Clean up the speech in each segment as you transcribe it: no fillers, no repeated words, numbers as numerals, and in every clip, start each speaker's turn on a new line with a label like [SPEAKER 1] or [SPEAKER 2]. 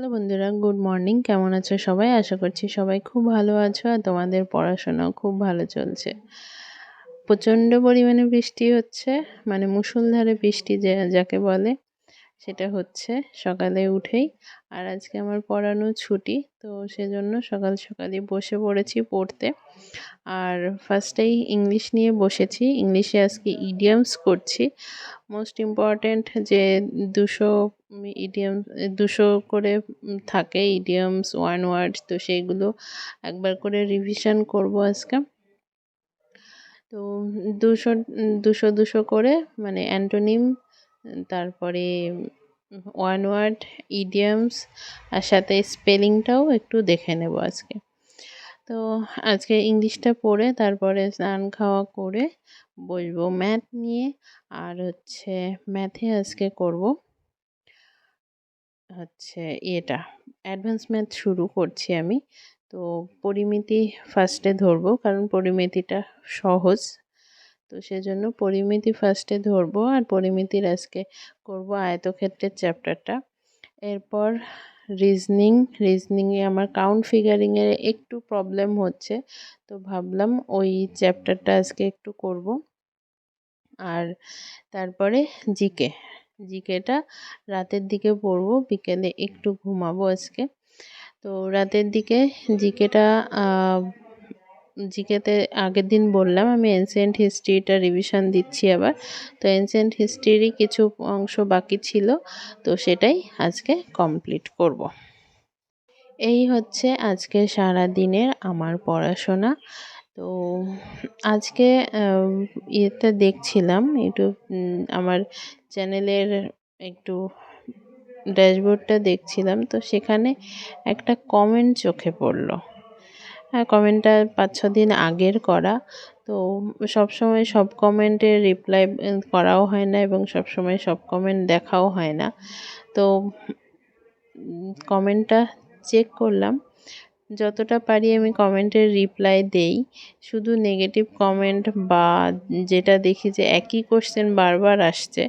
[SPEAKER 1] Hello বন্ধুরা, good morning. কেমন আছো সবাই? আশা করছি সবাই খুব ভালো আছো আর তোমাদের পড়াশোনাও খুব ভালো চলছে। প্রচণ্ড পরিমাণে বৃষ্টি হচ্ছে, মানে মুষলধারে বৃষ্টি যাকে বলে সেটা হচ্ছে সকালে উঠেই। আর আজকে আমার পড়ানো ছুটি, তো সেজন্য সকাল সকালই বসে পড়েছি পড়তে। আর ফার্স্টেই ইংলিশ নিয়ে বসেছি। ইংলিশে আজকে ইডিয়মস করছি। মোস্ট ইম্পর্ট্যান্ট যে 200 ইডিয়ম 200 করে থাকে ইডিয়মস, ওয়ান ওয়ার্ড, তো সেইগুলো একবার করে রিভিশন করব আজকে। তো 200 200 200 করে, মানে অ্যান্টোনিম, তারপরে ওয়ান ওয়ার্ড, ইডিয়মস, আর সাথে স্পেলিংটাও একটু দেখে নেব আজকে। তো আজকে ইংলিশটা পড়ে তারপরে স্নান খাওয়া করে বসবো ম্যাথ নিয়ে। আর ম্যাথে আজকে করব এটা অ্যাডভান্স ম্যাথ শুরু করছি আমি। তো পরিমিতি ফার্স্টে ধরবো, কারণ পরিমিতিটা সহজ। তো সেজন্য পরিমিতি ফার্স্টে ধরবো, আর পরিমিতির আজকে করব আয়তক্ষেত্রের চ্যাপ্টারটা। এরপর রিজনিংয়ে আমার কাউন্ট ফিগারিংয়ের একটু প্রবলেম হচ্ছে, তো ভাবলাম ওই চ্যাপ্টারটা আজকে একটু করব। আর তারপরে জিকেটা রাতের দিকে পড়বো, বিকেলে একটু ঘুমাবো আজকে। তো রাতের দিকে জিকেটা জিকেতে আগের দিন বললাম আমি এনসিয়েন্ট হিস্ট্রিটা রিভিশন দিচ্ছি আবার। তো এনসিয়েন্ট হিস্ট্রিরই কিছু অংশ বাকি ছিল, তো সেটাই আজকে কমপ্লিট করব। এই হচ্ছে আজকে সারা দিনের আমার পড়াশোনা। তো আজকে ইয়েতে দেখছিলাম ইউটিউব, আমার চ্যানেলের একটু ড্যাশবোর্ডটা দেখছিলাম, তো সেখানে একটা কমেন্ট চোখে পড়লো। হ্যাঁ, কমেন্টটা 5-6 দিন আগের করা। তো সবসময় সব কমেন্টের রিপ্লাই করাও হয় না, এবং সবসময় সব কমেন্ট দেখাও হয় না। তো কমেন্টটা চেক করলাম, যতটা পারি আমি কমেন্টের রিপ্লাই দেই। শুধু নেগেটিভ কমেন্ট বা যেটা দেখি যে একই কোশ্চেন বারবার আসছে,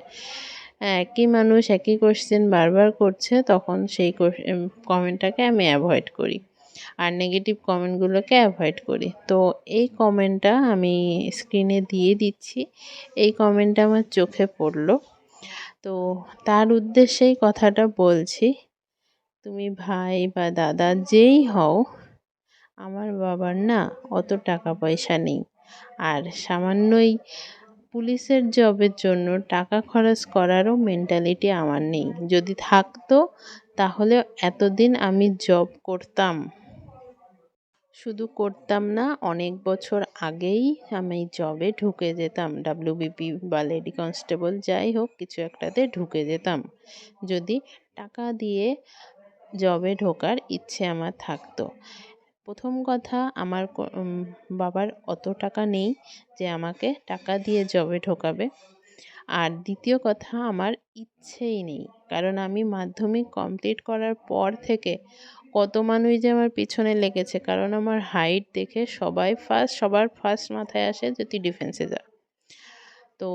[SPEAKER 1] একই মানুষ একই কোশ্চেন বারবার করছে, তখন সেই কমেন্টটাকে আমি অ্যাভয়েড করি, আর নেগেটিভ কমেন্টগুলোকে অ্যাভয়েড করি। তো এই কমেন্টটা আমি স্ক্রিনে দিয়ে দিচ্ছি। এই কমেন্টটা আমার চোখে পড়লো, তো তার উদ্দেশ্যেই কথাটা বলছি। তুমি ভাই বা দাদা যেই হও, আমার বাবার না অত টাকা পয়সা নেই, আর সামান্যই পুলিশের জবের জন্য টাকা খরচ করারও মেন্টালিটি আমার নেই। যদি থাকতো তাহলে এতদিন আমি জব করতাম। শুধু করতাম না, অনেক বছর আগেই আমি জবে ঢুকে যেতাম, ডাব্লিউবিপি বা লেডি কনস্টেবল যাই হোক কিছু একটাতে ঢুকে যেতাম, যদি টাকা দিয়ে জবে ঢোকার ইচ্ছে আমার থাকতো। প্রথম কথা, আমার বাবার অত টাকা নেই যে আমাকে টাকা দিয়ে জবে ঢোকাবে। আর দ্বিতীয় কথা, আমার ইচ্ছেই নেই, কারণ আমি মাধ্যমিক কমপ্লিট করার পর থেকে কত মানুষ যে আমার পিছনে লেগেছে, কারণ আমার হাইট দেখে সবার ফার্স্ট মাথায় আসে যে তুই ডিফেন্সে যা। তো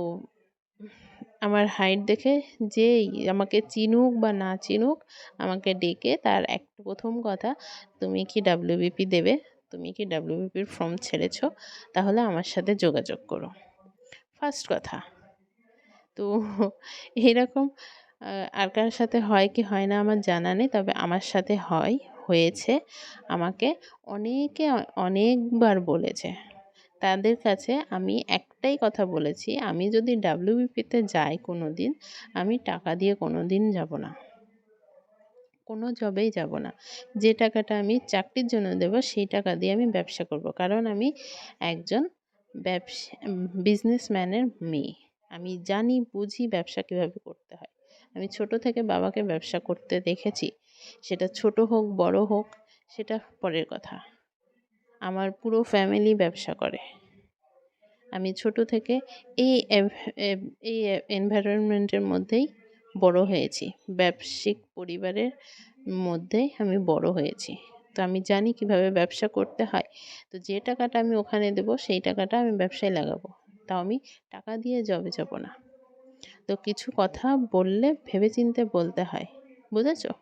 [SPEAKER 1] আমার হাইট দেখে যেই আমাকে চিনুক বা না চিনুক, আমাকে ডেকে তার প্রথম কথা, তুমি কি ডাব্লিউবিপি দেবে, তুমি কি ডাব্লিউবিপির ফর্ম ছেড়েছো, তাহলে আমার সাথে যোগাযোগ করো, ফার্স্ট কথা। তো এইরকম আর কার সাথে হয় কি হয় না আমার জানা নেই, তবে আমার সাথে হয়েছে। আমাকে অনেকে অনেকবার বলেছে। তাদের কাছে আমি একটাই কথা বলেছি, আমি যদি ডাব্লিউবিপিতে যাই কোনো দিন, আমি টাকা দিয়ে কোনো দিন যাব না, কোনো জবেই যাব না। যে টাকাটা আমি চাকরির জন্য দেব, সেই টাকা দিয়ে আমি ব্যবসা করব, কারণ আমি একজন বিজনেসম্যানের মেয়ে। আমি জানি বুঝি ব্যবসা কীভাবে করতে হয়। আমি ছোট থেকে বাবাকে ব্যবসা করতে দেখেছি, সেটা ছোট হোক বড় হোক সেটা পরের কথা। আমার পুরো ফ্যামিলি ব্যবসা করে। আমি ছোট থেকে এই এই এনভায়রনমেন্টের মধ্যেই বড় হয়েছি, ব্যবসায়িক পরিবারের মধ্যেই আমি বড় হয়েছি। তো আমি জানি কিভাবে ব্যবসা করতে হয়। তো যে টাকাটা আমি ওখানে দেবো, সেই টাকাটা আমি ব্যবসায় লাগাবো, তাও আমি টাকা দিয়ে জবে যাব না। তো কিছু কথা বললে ভেবেচিন্তে বলতে হয়, বুঝেছো?